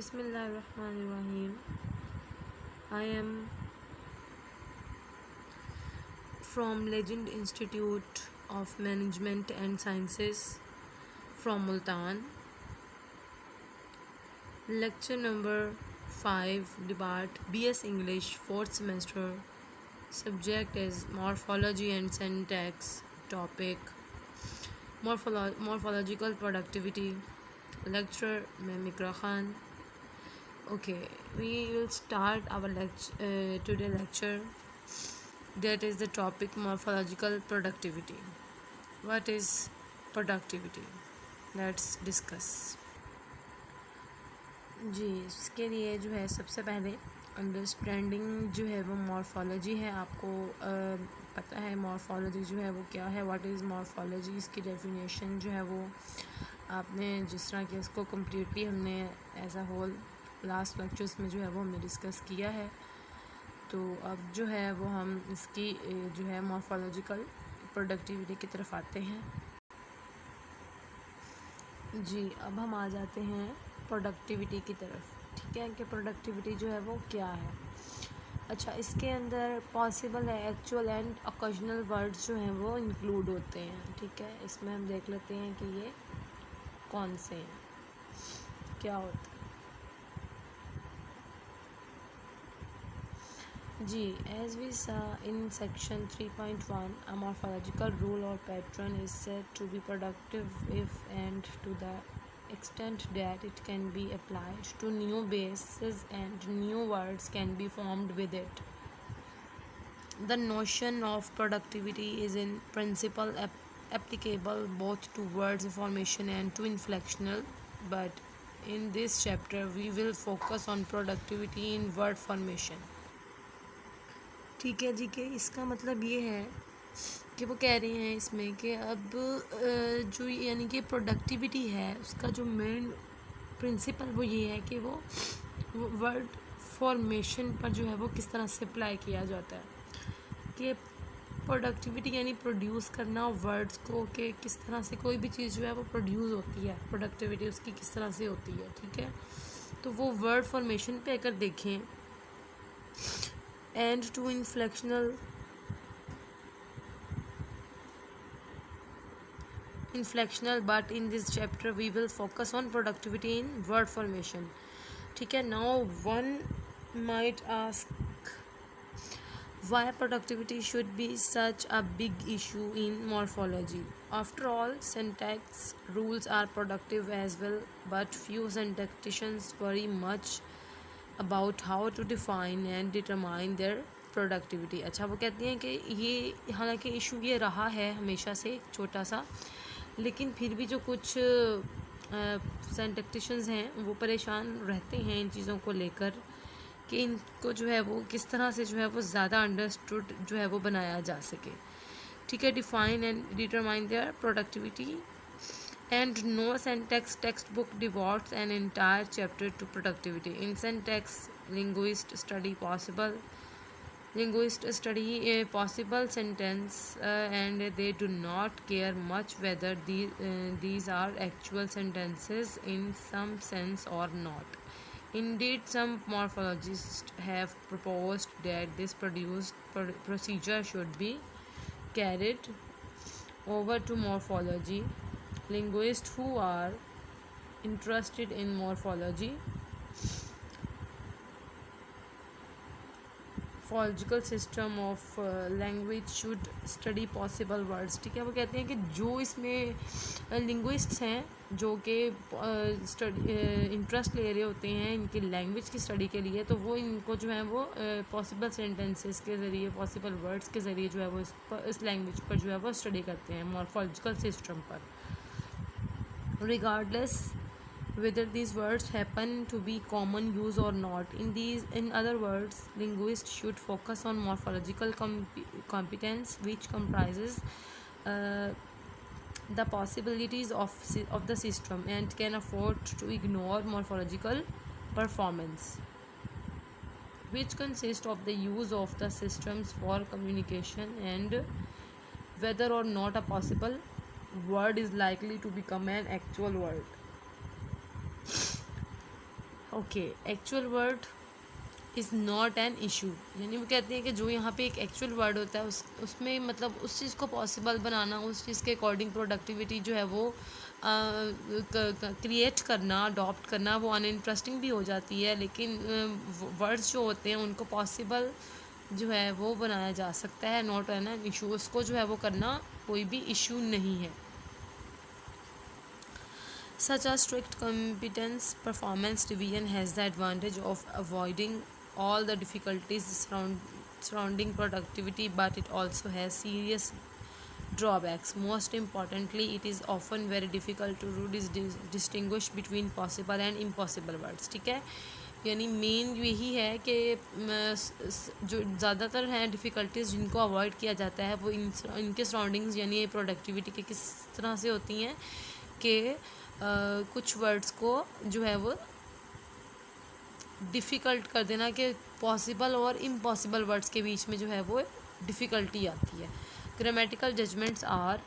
Bismillahirrahmanirrahim. I am from Legend Institute of Management and Sciences from Multan. Lecture number 5, Debate BS English 4th semester. Subject is Morphology and Syntax. Topic Morphological Productivity. Lecturer Mimikra Khan. Okay, we will start our today lecture. That is the topic morphological productivity. What is productivity? Let's discuss. जी, इसके लिए जो है सबसे पहले understanding जो है वो morphology है. आपको पता है मॉर्फोलॉजी जो है वो क्या है. व्हाट इज़ मॉर्फोलॉजी, इसकी डेफिनेशन जो है वो आपने जिस तरह कि इसको कम्प्लीटली हमने as a whole last lectures में जो है वो हमने डिस्कस किया है. तो अब जो है वो हम इसकी जो है मॉर्फोलॉजिकल प्रोडक्टिविटी की तरफ आते हैं. जी, अब हम आ जाते हैं प्रोडक्टिविटी की तरफ. ठीक है कि प्रोडक्टिविटी जो है वो क्या है. अच्छा, इसके अंदर पॉसिबल है एक्चुअल एंड ओकेजनल वर्ड्स जो हैं वो इंक्लूड होते हैं. ठीक है, इसमें हम देख लेते हैं कि ये कौन से हैं, क्या होता है. जी, as we saw in section 3.1, a morphological rule or pattern is said to be productive if and to the extent that it can be applied to new bases and new words can be formed with it. The notion of productivity is in principle applicable both to words formation and to inflectional, but in this chapter we will focus on productivity in word formation. ठीक है जी. के इसका मतलब ये है कि वो कह रहे हैं इसमें कि अब जो यानी कि प्रोडक्टिविटी है उसका जो मेन प्रिंसिपल वो ये है कि वो वर्ड फॉर्मेशन पर जो है वो किस तरह से अप्लाई किया जाता है. कि प्रोडक्टिविटी यानी प्रोड्यूस करना वर्ड्स को, कि किस तरह से कोई भी चीज़ जो है वो प्रोड्यूस होती है, प्रोडक्टिविटी उसकी किस तरह से होती है. ठीक है, तो वो वर्ड फॉर्मेशन पे अगर देखें and to inflectional but in this chapter we will focus on productivity in word formation. ठीक है. Now one might ask why productivity should be such a big issue in morphology. After all, syntax rules are productive as well, but few syntacticians worry much about how to define and determine their productivity. अच्छा, वो कहती हैं कि ये हालांकि issue ये रहा है हमेशा से छोटा सा, लेकिन फिर भी जो कुछ सिंटैक्टिशियंस हैं वो परेशान रहते हैं इन चीज़ों को लेकर कि इनको जो है वो किस तरह से जो है वो ज़्यादा अंडरस्टूड जो है वो बनाया जा सके. ठीक है. Define and determine there productivity. And no syntax textbook devotes an entire chapter to productivity. In syntax, linguists study a possible sentence and they do not care much whether these are actual sentences in some sense or not. Indeed, some morphologists have proposed that this procedure should be carried over to morphology. Linguists who are interested in morphological system of language should study possible words. ठीक है, वो कहते हैं कि जो इसमें linguists हैं जो कि इंटरेस्ट ले रहे होते हैं इनकी लैंग्वेज की स्टडी के लिए, तो वो इनको जो है वो पॉसिबल सेंटेंसेस के ज़रिए, पॉसिबल वर्ड्स के ज़रिए जो है वो इस लैंग्वेज पर जो है वो स्टडी करते हैं मॉर्फोलॉजिकल सिस्टम पर. Regardless whether these words happen to be common use or not. In other words, linguists should focus on morphological competence, which comprises the possibilities of the system and can afford to ignore morphological performance, which consists of the use of the systems for communication and whether or not a possible word is likely to become an actual word. Okay, actual word is not an issue, यानी वो कहते हैं कि जो यहाँ पे एक actual word होता है उसमें मतलब उस चीज़ को पॉसिबल बनाना, उस चीज़ के अकॉर्डिंग प्रोडक्टिविटी जो है वो क्रिएट करना, अडॉप्ट करना, वो अनइंटरेस्टिंग भी हो जाती है, लेकिन वर्ड्स जो होते हैं उनको पॉसिबल जो है वो बनाया जा सकता है, नॉट एन इशू, उसको जो है वो करना कोई भी इशू नहीं है। Such a strict competence performance division has the advantage of avoiding all the difficulties surrounding productivity, but it also has serious drawbacks. Most importantly, it is often very difficult to distinguish between possible and impossible words. ठीक है, यानी main यही है कि जो ज़्यादातर हैं difficulties जिनको अवॉइड किया जाता है वो इनके सराउंडिंग्स यानी प्रोडक्टिविटी के किस तरह से होती हैं कि कुछ वर्ड्स को जो है वो डिफ़िकल्ट कर देना, कि पॉसिबल और इम्पॉसिबल वर्ड्स के बीच में जो है वो डिफ़िकल्टी आती है। Grammatical judgments are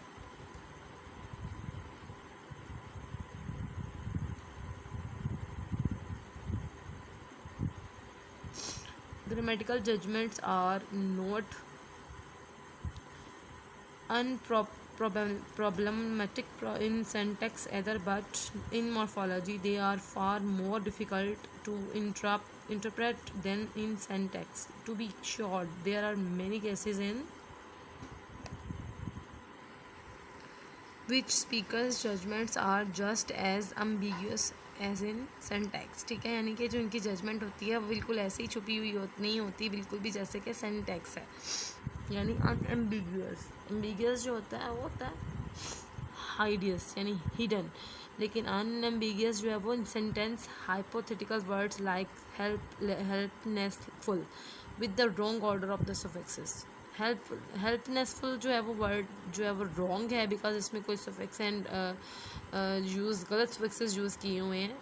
not problematic in syntax either, but in morphology they are far more difficult to interpret than in syntax. To be sure, there are many cases in which speakers judgments are just as ambiguous as in syntax. ठीक है, यानी कि जो इनकी judgement होती है वो बिल्कुल ऐसे ही छुपी हुई नहीं होती बिल्कुल भी, जैसे कि सेंटेक्स है, यानी अनएम्बिगुअस। एम्बिगुअस जो होता है वो होता है हाइडियस यानी हिडन, लेकिन अनएम्बिगुअस जो है वो sentence hypothetical words like helpnessful with the wrong order of the suffixes. Helpnessful जो है वो वर्ड जो है वो रॉन्ग है, बिकॉज इसमें कोई सफिक्स एंड यूज़ गलत सफिक्सेस यूज़ किए हुए हैं।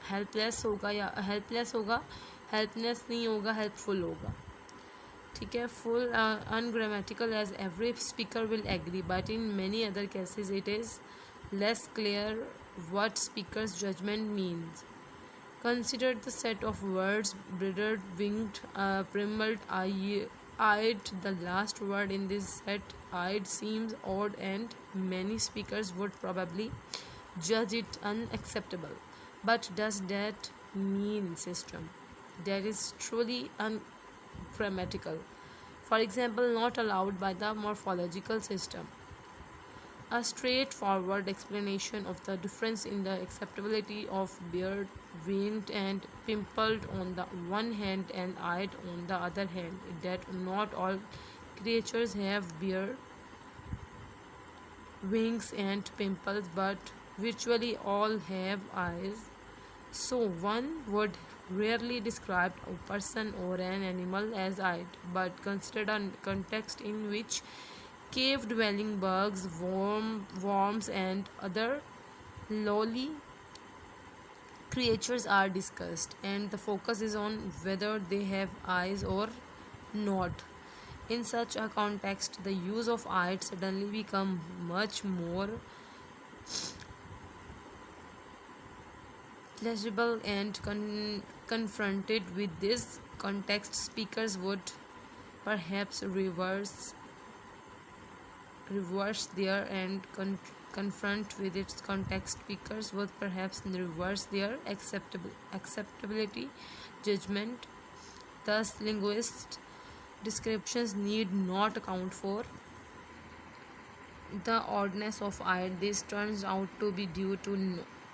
हेल्पलेस होगा या हेल्पलेस होगा, हेल्पनेस नहीं होगा, हेल्पफुल होगा। ठीक है, full ungrammatical as every speaker will agree, but in many other cases it is less clear what speaker's judgment means. Consider the set of words bridled, winged, primled, eyed. The last word in this set, eyed, seems odd and many speakers would probably judge it unacceptable. But does that mean system that is truly ungrammatical? For example, not allowed by the morphological system. A straightforward explanation of the difference in the acceptability of beard, winged and pimpled on the one hand and eyed on the other hand, that not all creatures have beard, wings and pimples, but virtually all have eyes. So one would rarely describe a person or an animal as eyed, but consider a context in which cave-dwelling bugs, worms, and other lowly creatures are discussed, and the focus is on whether they have eyes or not. In such a context, the use of eyes suddenly become much more legible, and confronted with this context, speakers would perhaps reverse their and confront with its context, speakers would perhaps reverse their acceptability judgment. Thus linguist descriptions need not account for the oddness of id. This turns out to be due to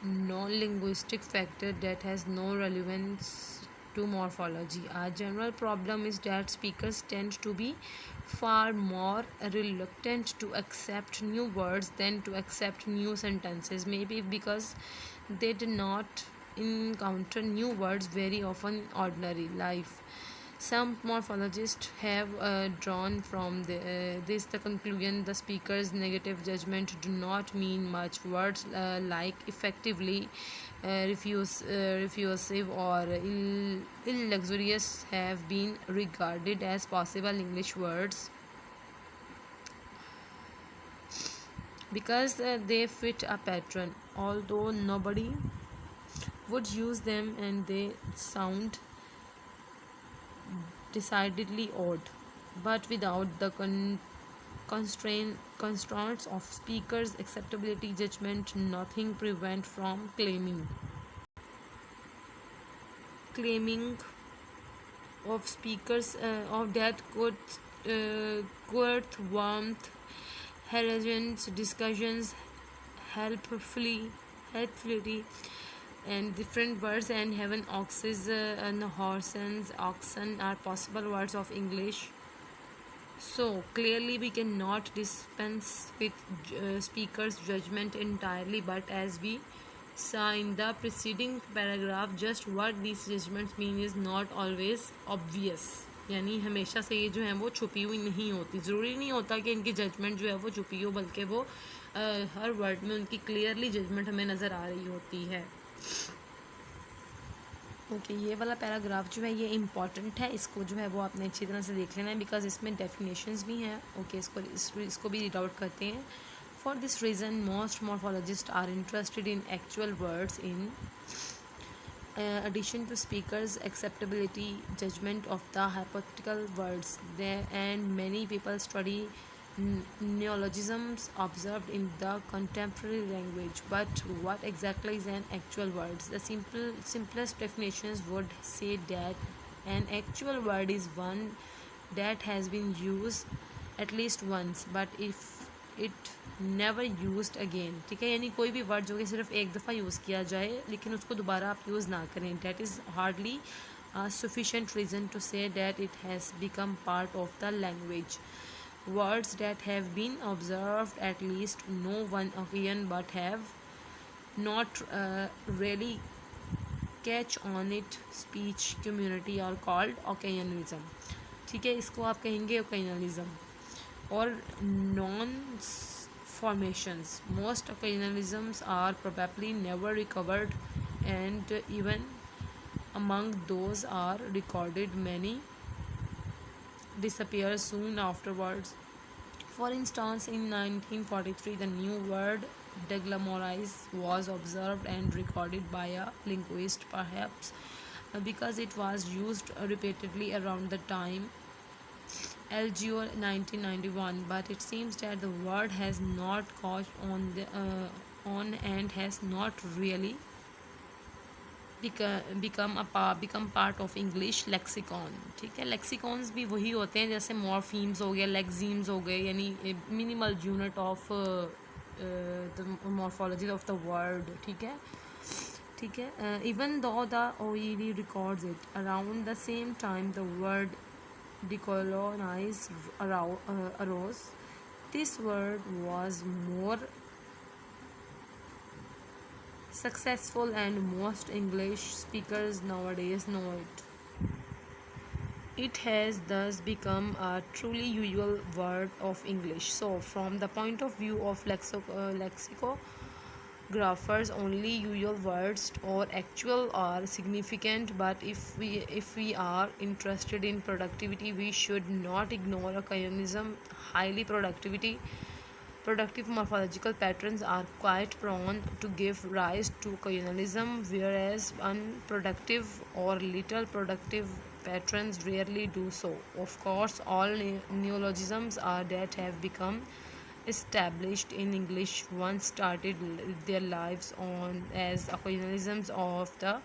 non-linguistic factor that has no relevance to morphology. A general problem is that speakers tend to be far more reluctant to accept new words than to accept new sentences, maybe because they do not encounter new words very often in ordinary life. Some morphologists have drawn from this the conclusion the speaker's negative judgment do not mean much. Words like effectively, refusing or illustrious have been regarded as possible English words because they fit a pattern, although nobody would use them and they sound decidedly odd, but without the constraints of speakers' acceptability judgment, nothing prevent from claiming of speakers of that could court warmth, harassment, discussions, helpfully, and different words and heaven oxes and horsens oxen are possible words of English. So clearly we cannot dispense with speaker's judgment entirely, but as we saw in the preceding paragraph, just what these judgments mean is not always obvious. यानी हमेशा से ये जो है वो छुपी हुई नहीं होती. ज़रूरी नहीं होता कि इनकी जजमेंट जो है वो छुपी हो, बल्कि वो हर वर्ड में उनकी क्लियरली जजमेंट हमें नज़र आ रही होती है. ओके ये वाला पैराग्राफ जो है ये इम्पॉर्टेंट है, इसको जो है वो आपने अच्छी तरह से देख लेना है, बिकॉज इसमें डेफिनेशंस भी हैं. ओके इसको भी रीड आउट करते हैं. For this reason most morphologists are interested in actual words in addition to speakers acceptability judgment of the hypothetical words there, and many people study neologisms observed in the contemporary language. But what exactly is an actual word? The simplest definitions would say that an actual word is one that has been used at least once, but if it never used again. ठीक है, यानी कोई भी word जो कि सिर्फ एक दफ़ा यूज़ किया जाए लेकिन उसको दोबारा आप यूज़ ना करें. That is hardly a sufficient reason to say that it has become part of the language. Words that have been observed at least no one occasion but have not really catch on it speech community are called occasionalism. ठीक है, इसको आप कहेंगे occasionalism और non formations. Most occasionalisms are probably never recovered, and even among those are recorded, many disappear soon afterwards. For instance, in 1943 the new word deglamorize was observed and recorded by a linguist, perhaps because it was used repeatedly around the time LGO 1991, but it seems that the word has not caught on and has not really become part of English lexicon. ठीक है, lexicons भी वही होते हैं जैसे morphemes हो गए, lexemes हो गए, यानी minimal unit of the morphology of the word. ठीक है, even though the OED records it around the same time the word decolonize arose, this word was more successful and most English speakers nowadays know it. It has thus become a truly usual word of English. So from the point of view of lexicographers, only usual words or actual are significant, but if we are interested in productivity, we should not ignore occasionalism. Highly productive morphological patterns are quite prone to give rise to occasionalism, whereas unproductive or little productive patterns rarely do so. Of course, all neologisms are that have become established in English once started their lives on as occasionalisms of the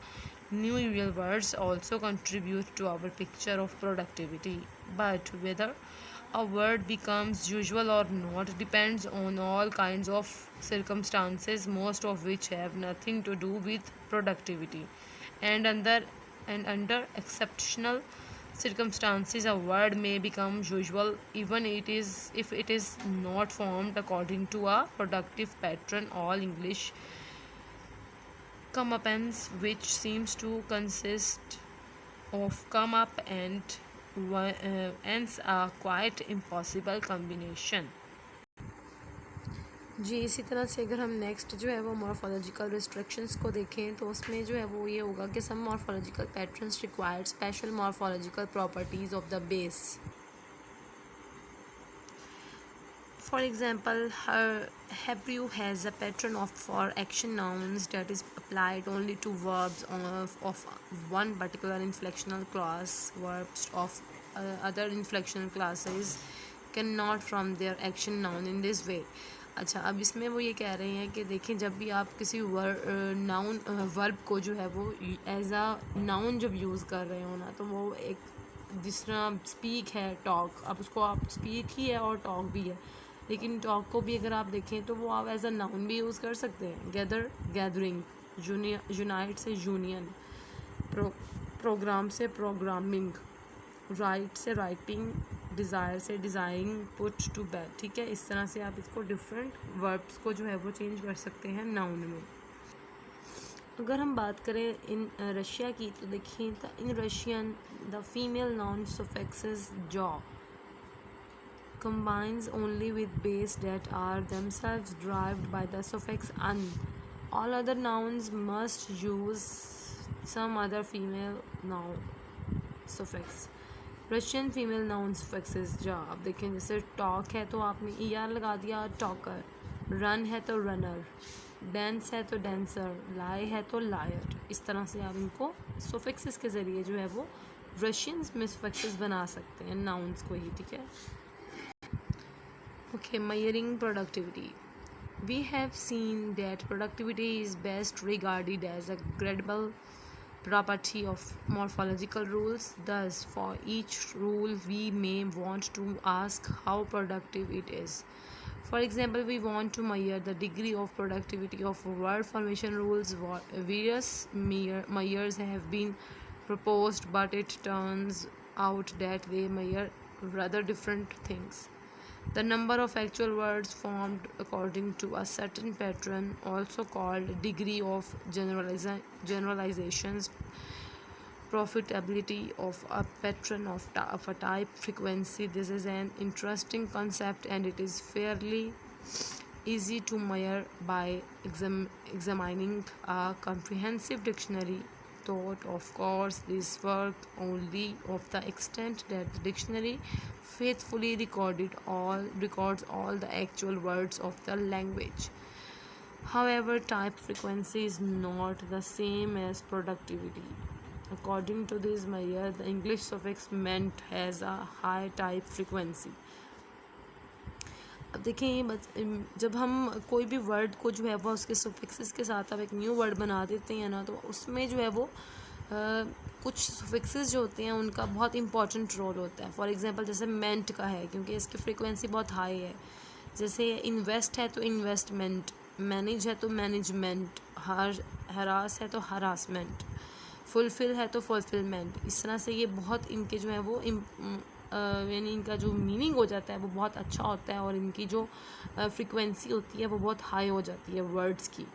new usual words also contribute to our picture of productivity. But whether a word becomes usual or not depends on all kinds of circumstances, most of which have nothing to do with productivity. And under exceptional circumstances, a word may become usual even if it is not formed according to a productive pattern. All English comeuppance, which seems to consist of come up and ends a quite impossible combination. जी इसी तरह से अगर हम next जो है वो morphological restrictions को देखें तो उसमें जो है वो ये होगा कि some morphological patterns required special morphological properties of the base. For example, her Hebrew has a pattern of for action nouns that is applied only to verbs of one particular inflectional class. Verbs of other inflectional classes cannot from their action noun in this way. अच्छा, अब इसमें वो ये कह रहे हैं कि देखें, जब भी आप किसी नाउन वर्ब को जो है वो एज अ नाउन जब यूज़ कर रहे हो ना, तो वो एक जिस तरह स्पीक है, टॉक, अब उसको आप स्पीक ही है और टॉक भी है, लेकिन टॉक को भी अगर आप देखें तो वो आप एज अ नाउन भी यूज़ कर सकते हैं. गैदर गैदरिंग, यूनाइट से यूनियन, प्रोग्राम से प्रोग्रामिंग, राइट से राइटिंग, डिज़ायर से डिज़ाइरिंग, पुट टू बेड. ठीक है, इस तरह से आप इसको डिफरेंट वर्ब्स को जो है वो चेंज कर सकते हैं नाउन में. अगर हम बात करें इन रशिया की, तो देखिए इन Russian the female noun suffixes jaw combines only with base that are themselves derived by the suffix an. All other nouns must use some other female noun suffix. Russian female noun suffixes जा. आप देखें, जैसे talk है तो आपने ER लगा दिया, talker. Run है तो रनर, डांस है तो डांसर, लाई है तो लायर. इस तरह से आप इनको suffixes के ज़रिए जो है वो रशियन में suffixes बना सकते हैं नाउन्स को ही. ठीक है. Okay, measuring productivity. We have seen that productivity is best regarded as a gradable property of morphological rules. Thus, for each rule, we may want to ask how productive it is. For example, we want to measure the degree of productivity of word formation rules. Various measures have been proposed, but it turns out that they measure rather different things. The number of actual words formed according to a certain pattern, also called degree of generalizations, profitability of a pattern of a type, frequency. This is an interesting concept, and it is fairly easy to measure by examining a comprehensive dictionary. Thought, of course, this work only of the extent that the dictionary faithfully records all the actual words of the language. However, type frequency is not the same as productivity. According to this measure, the English suffix meant has a high type frequency. अब देखें, जब हम कोई भी word को जो है वो उसके suffixes के साथ अब एक न्यू वर्ड बना देते हैं ना, तो उसमें जो है वो कुछ suffixes जो होते हैं उनका बहुत इंपॉर्टेंट रोल होता है. फॉर एग्जांपल जैसे मेंट का है, क्योंकि इसकी फ्रीक्वेंसी बहुत हाई है. जैसे इन्वेस्ट है तो इन्वेस्टमेंट, मैनेज है तो मैनेजमेंट, हरास है तो हरासमेंट, फुलफिल है तो फुलफिलमेंट. इस तरह से ये बहुत इनके जो है वो यानी इनका जो मीनिंग हो जाता है वो बहुत अच्छा होता है, और इनकी जो फ्रीक्वेंसी होती है वो बहुत हाई हो जाती है वर्ड्स की.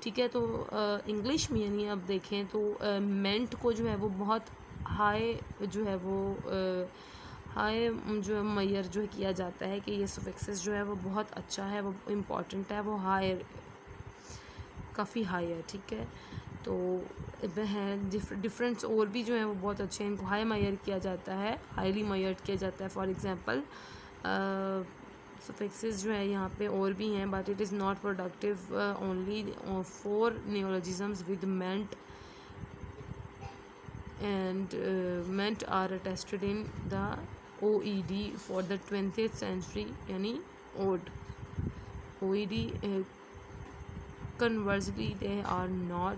ठीक है. तो इंग्लिश में यानी अब देखें तो मेंट को जो है वो बहुत हाई जो है वो हाई जो है मैयर जो है किया जाता है कि ये suffixes जो है वो बहुत अच्छा है, वो इम्पॉर्टेंट है, वो हाई, काफ़ी हाई है. ठीक है. तो वह डिफरेंस और भी जो है वो बहुत अच्छे हैं, इनको हाई मैयर किया जाता है, हाईली मैयर्ड किया जाता है. फॉर एग्जांपल suffixes जो है यहाँ पे और भी हैं, but it is not productive. Only 4 neologisms with meant and meant are attested in the OED for the 20th century, यानी OED. Conversely, there are not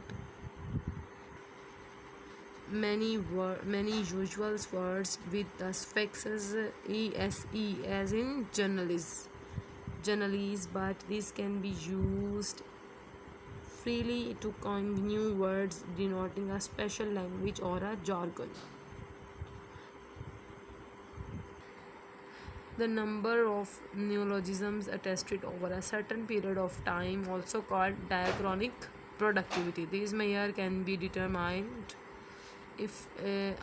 many usual words with the suffixes ese, as in journalese, but these can be used freely to coin new words denoting a special language or a jargon. The number of neologisms attested over a certain period of time, also called diachronic productivity. These measure can be determined if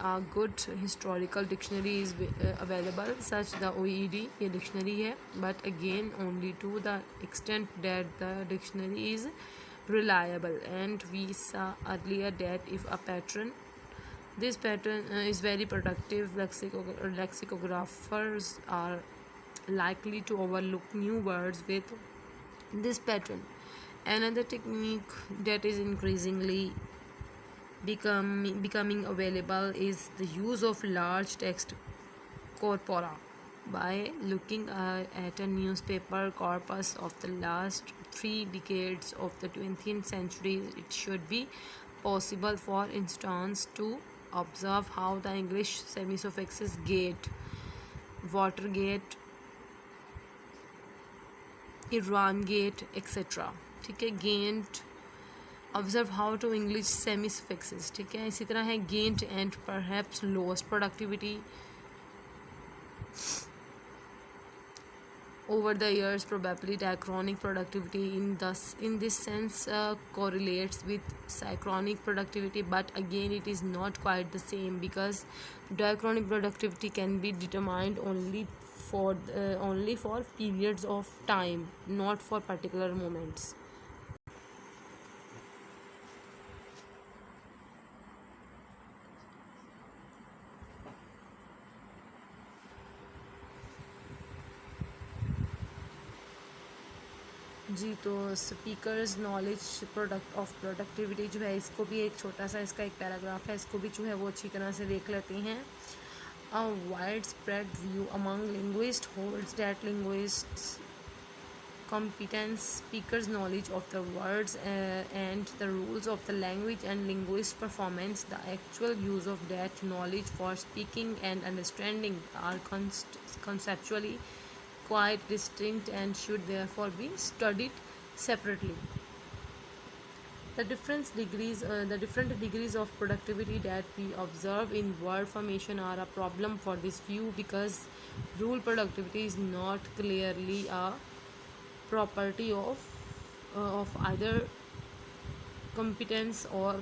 a good historical dictionary is available, such the OED ये dictionary है, but again only to the extent that the dictionary is reliable. And we saw earlier that if a pattern, this pattern is very productive, lexicographers are likely to overlook new words with this pattern. Another technique that is increasingly becoming available is the use of large text corpora. By looking at a newspaper corpus of the last 3 decades of the 20th century, it should be possible, for instance, to observe how the English semi-suffixes gate, Watergate, Iran gate, etc. ठीक है, gained, observe how to English semi-suffixes. ठीक है, इसी तरह है gained and perhaps lost productivity over the years. Probably diachronic productivity in this sense correlates with synchronic productivity, but again it is not quite the same, because diachronic productivity can be determined only for periods of time, not for particular moments. जी, तो speakers knowledge productivity जो है, इसको भी एक छोटा सा इसका एक पैराग्राफ है, इसको भी जो है वो अच्छी तरह से देख लेते हैं. A widespread view among linguists holds that linguists competence, speakers' knowledge of the words and the rules of the language, and linguist performance, the actual use of that knowledge for speaking and understanding, are conceptually quite distinct and should therefore be studied separately. The different degrees of productivity that we observe in word formation are a problem for this view, because rule productivity is not clearly a property of either competence or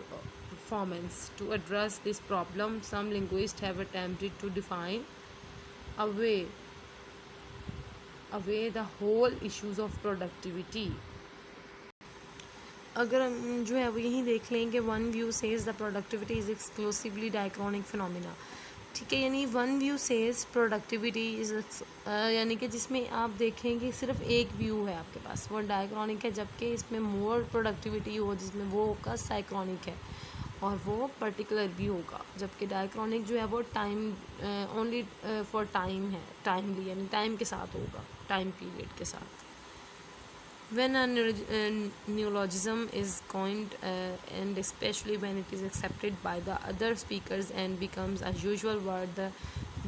performance. To address this problem, some linguists have attempted to define away the whole issues of productivity. अगर हम जो है वो यही देख लें कि one view says the productivity is exclusively diachronic phenomena. ठीक है, यानी one view says productivity is यानी कि जिसमें आप देखें कि सिर्फ एक व्यू है आपके पास, वो डायक्रॉनिक है, जबकि इसमें मोर प्रोडक्टिविटी हो जिसमें वो होगा साइक्रोनिक है और वो पर्टिकुलर भी होगा, जबकि डायक्रॉनिक जो है वो टाइम ओनली फॉर टाइम है, टाइमली यानी टाइम के साथ होगा, टाइम पीरियड के साथ. When a neologism is coined, and especially when it is accepted by the other speakers and becomes a usual word,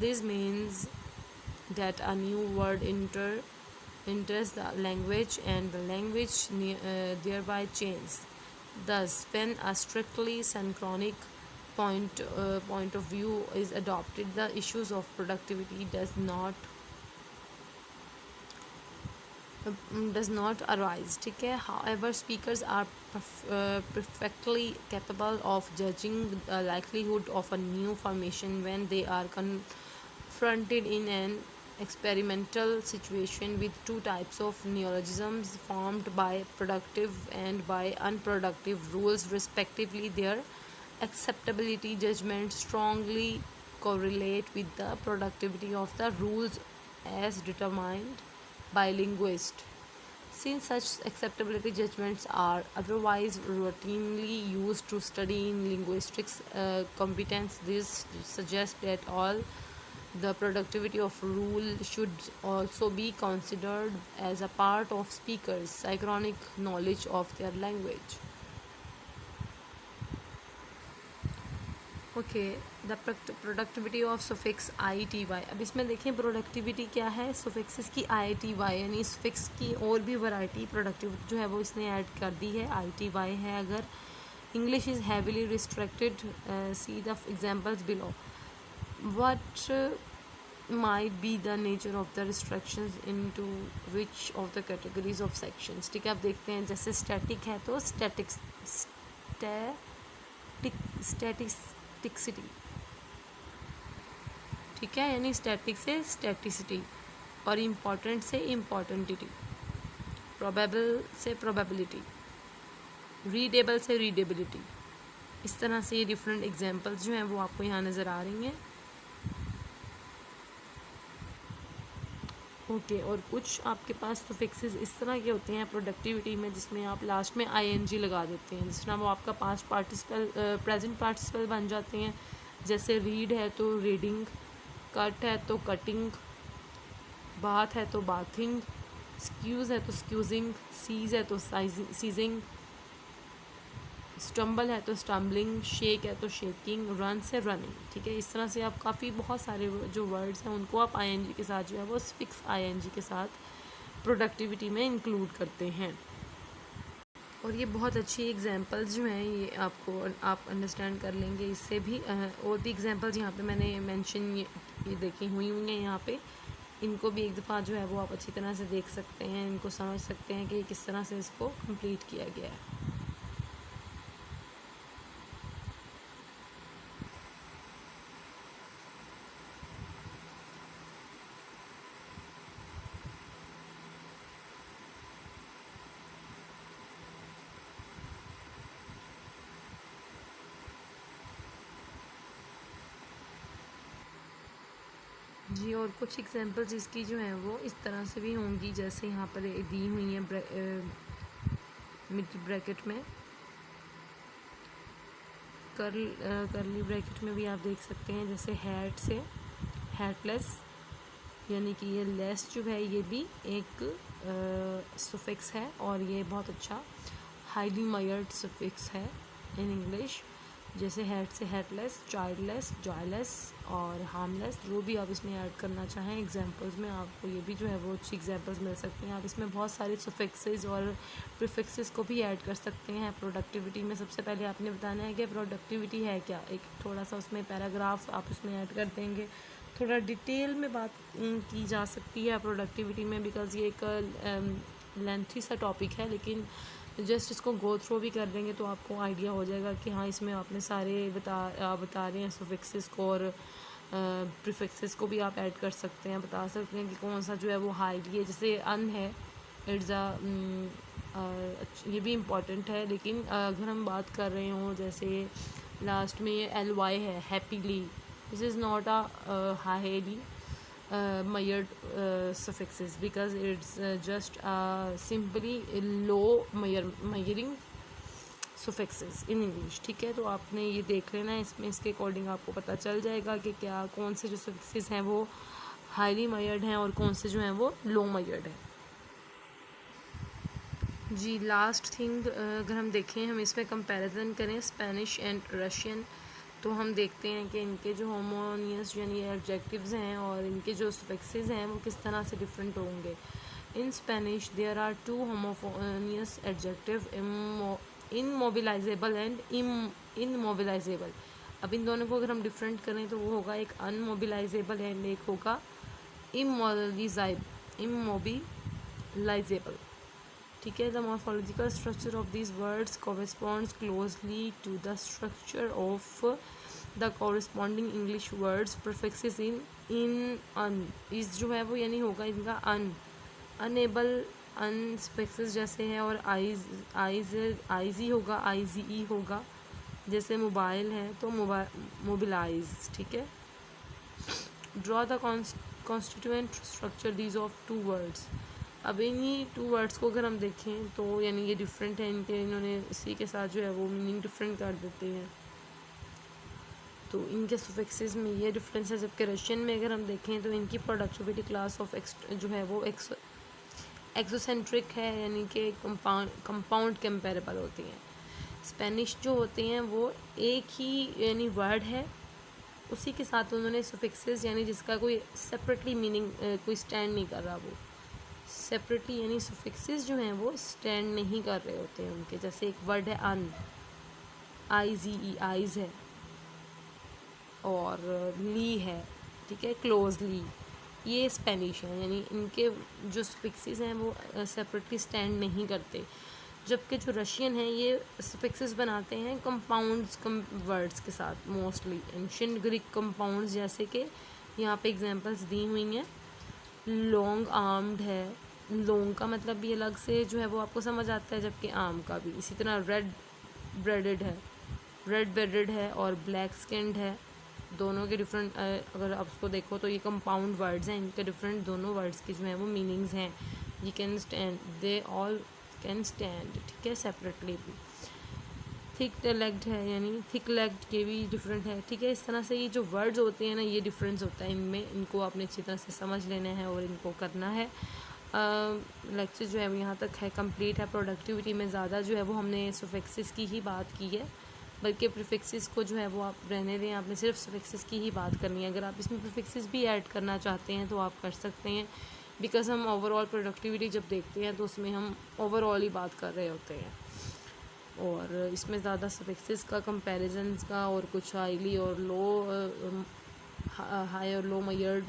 this means that a new word enters the language, and the language thereby changes. Thus, when a strictly synchronic point of view is adopted, the issues of productivity does not arise. ठीक है, however, speakers are perfectly capable of judging the likelihood of a new formation when they are confronted in an experimental situation with two types of neologisms formed by productive and by unproductive rules respectively. Their acceptability judgments strongly correlate with the productivity of the rules as determined by linguists. Since such acceptability judgments are otherwise routinely used to study in linguistics competence, this suggests that all the productivity of rule should also be considered as a part of speakers' synchronic knowledge of their language. Okay, the productivity of suffix I T Y. अब इसमें देखें productivity क्या है, suffixes की I T Y, यानी suffix की और भी वैरायटी प्रोडक्टिविटी जो है वो इसने ऐड कर दी है. आई टी वाई है. अगर English is heavily restricted, see the examples below. What might be the nature of the restrictions into which of the categories of sections. ठीक है, अब देखते हैं. जैसे स्टैटिक है तो स्टैटिक्सिटी, ठीक है, यानी स्टैटिक से स्टैटिसिटी, और इम्पॉर्टेंट से इम्पॉर्टेंटिटी, प्रोबेबल से प्रोबेबिलिटी, रीडेबल से रीडेबिलिटी. इस तरह से ये डिफरेंट एग्जांपल्स जो हैं वो आपको यहाँ नज़र आ रही हैं. ओके और कुछ आपके पास सफिक्सेस इस तरह के होते हैं प्रोडक्टिविटी में जिसमें आप लास्ट में आईएनजी लगा देते हैं, जिस तरह वो आपका पास्ट पार्टिसिपल प्रेजेंट पार्टिसिपल बन जाते हैं। जैसे रीड है तो रीडिंग, कट है तो कटिंग, बाथ है तो बाथिंग, स्क्यूज़ है तो स्क्यूजिंग, सीज है तो सीजिंग, स्टम्बल है तो स्टम्बलिंग, शेक है तो शेकिंग, रन से रनिंग। ठीक है, इस तरह से आप काफ़ी बहुत सारे जो वर्ड्स हैं उनको आप आईएनजी के साथ जो है वो फिक्स आईएनजी के साथ प्रोडक्टिविटी में इंक्लूड करते हैं। और ये बहुत अच्छी एग्जांपल्स जो हैं ये आपको आप अंडरस्टैंड कर लेंगे इससे भी। और भी एग्जांपल्स यहाँ पे मैंने मेंशन ये देखी हुई हैं यहाँ पे, इनको भी एक दफ़ा जो है वो आप अच्छी तरह से देख सकते हैं, इनको समझ सकते हैं कि किस तरह से इसको कंप्लीट किया गया है। जी और कुछ एग्जांपल्स इसकी जो हैं वो इस तरह से भी होंगी, जैसे यहाँ पर दी हुई हैं मिड ब्रैकेट में, करली ब्रैकेट में भी आप देख सकते हैं। जैसे हैट से हैटलेस, यानी कि ये लेस जो है ये भी एक सुफिक्स है और ये बहुत अच्छा हाईली मायर्ड सुफिक्स है इन इंग्लिश। जैसे हेड से हेडलेस, चाइल्डलेस, जॉयलेस और हार्मलेस, जो भी आप इसमें ऐड करना चाहें एग्जांपल्स में आपको ये भी जो है वो अच्छी एग्जांपल्स मिल सकती हैं। आप इसमें बहुत सारे सुफिक्सेस और प्रीफिक्सेस को भी ऐड कर सकते हैं प्रोडक्टिविटी में। सबसे पहले आपने बताना है कि प्रोडक्टिविटी है क्या, एक थोड़ा सा उसमें पैराग्राफ आप उसमें ऐड कर देंगे, थोड़ा डिटेल में बात की जा सकती है प्रोडक्टिविटी में, बिकॉज़ ये एक लेंथी सा टॉपिक है, लेकिन जस्ट इसको गो थ्रू भी कर देंगे तो आपको आइडिया हो जाएगा कि हाँ इसमें आपने सारे बता रहे हैं सुफिक्सेस को और प्रीफिक्सेस को भी आप ऐड कर सकते हैं, बता सकते हैं कि कौन सा जो है वो हाईली है। जैसे अन है, इट्स ये भी इम्पॉर्टेंट है, लेकिन अगर हम बात कर रहे हों जैसे लास्ट में ये LY है, happily, this is not a highly measured suffixes because it's just simply low measuring suffixes in English। ठीक है, तो आपने ये देख लेना है, इसमें इसके अकॉर्डिंग आपको पता चल जाएगा कि क्या कौन से जो suffixes हैं वो हाईली measured हैं और कौन से जो हैं वो लो measured हैं। जी लास्ट थिंग अगर हम देखें, हम इसमें कंपैरिजन करें स्पेनिश एंड रशियन, तो हम देखते हैं कि इनके जो होमोनियस यानी एडजेक्टिव्स हैं और इनके जो सफिक्सेस हैं वो किस तरह से डिफरेंट होंगे। In Spanish there are 2 homonymous adjective, immobilizable and immobilizable. अब इन दोनों को अगर हम डिफरेंट करें तो वो होगा एक अनमोबिलाइजेबल एंड एक होगा इमोबिलाइजेबल। ठीक है, the morphological structure of these words corresponds closely to the structure of the corresponding English words prefixes in un. इस जो है वो यानी होगा इनका अनेबल अन सफिक्सेस जैसे है, और आईजी होगा, आईजीई होगा। जैसे मोबाइल है तो मोबिलाइज। ठीक है, draw the constituent structure these of 2 words. अब इन्हीं 2 वर्ड्स को अगर हम देखें तो यानी ये डिफरेंट है, इन्होंने इसी के साथ जो है वो मीनिंग डिफरेंट कर देते हैं, तो इनके सुफिक्सेस में ये डिफरेंस है। जबकि रशियन में अगर हम देखें तो इनकी प्रोडक्टिविटी क्लास ऑफ जो है वो एक्सोसेंट्रिक है, यानी कि कंपाउंड कंपेरेबल होती हैं। स्पेनिश जो होते हैं वो एक ही यानी वर्ड है, उसी के साथ उन्होंने सुफिक्सेस यानी जिसका कोई सेपरेटली मीनिंग कोई स्टैंड नहीं कर रहा, वो सेपरेटली यानी सुफिक्सेस जो हैं वो स्टैंड नहीं कर रहे होते हैं उनके। जैसे एक वर्ड है अन, आईजीई आइज है, और ली है, ठीक है, क्लोजली, ये स्पेनिश है, यानी इनके जो सुफिक्सेस हैं वो सेपरेटली स्टैंड नहीं करते। जबकि जो रशियन है ये सुफिक्सेस बनाते हैं कंपाउंड्स वर्ड्स के साथ, मोस्टली एंशिएंट ग्रीक कंपाउंड्स, जैसे कि यहाँ पे एग्जांपल्स दी हुई हैं। लॉन्ग आर्म्ड है, लॉन्ग का मतलब भी अलग से जो है वो आपको समझ आता है, जबकि आर्म का भी। इसी तरह रेड ब्रेडेड है, और ब्लैक स्किन्ड है, दोनों के डिफरेंट, अगर आप उसको देखो तो ये कंपाउंड वर्ड्स हैं, इनके डिफरेंट दोनों वर्ड्स की जो है वो मीनिंग्स हैं। ये can stand, they all can stand, ठीक है, सेपरेटली भी। थिक लेग्ड है यानी थिक लेग्ड, ये भी डिफरेंट है, ठीक है। इस तरह से ये जो वर्ड्स होते हैं ना, ये डिफरेंस होता है इनमें, इनको आपने अच्छी तरह से समझ लेना है और इनको करना है। लेक्चर जो है वो यहाँ तक है, कंप्लीट है। प्रोडक्टिविटी में ज़्यादा जो है वो हमने सुफिक्सेस की ही बात की है, बल्कि प्रीफिक्सेस को जो है वो आप रहने दें, आपने सिर्फ सुफिक्सेस की ही बात करनी है। अगर आप इसमें प्रीफिक्सेस भी ऐड करना चाहते हैं तो आप कर सकते हैं, बिकॉज हम ओवरऑल प्रोडक्टिविटी जब देखते हैं तो उसमें हम ओवरऑल ही बात कर रहे होते हैं, और इसमें ज़्यादा सफिक्सेस का, कंपैरिजन्स का और कुछ हाईली और लो, हाई और लो मयर्ड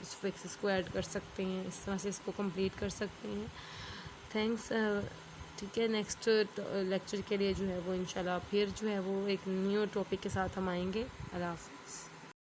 सफिक्सेस को ऐड कर सकते हैं। इस तरह से इसको कंप्लीट कर सकते हैं। थैंक्स, ठीक है। नेक्स्ट लेक्चर के लिए जो है वो इंशाल्लाह फिर जो है वो एक न्यू टॉपिक के साथ हम आएंगे। अल्लाह हाफ़िज़।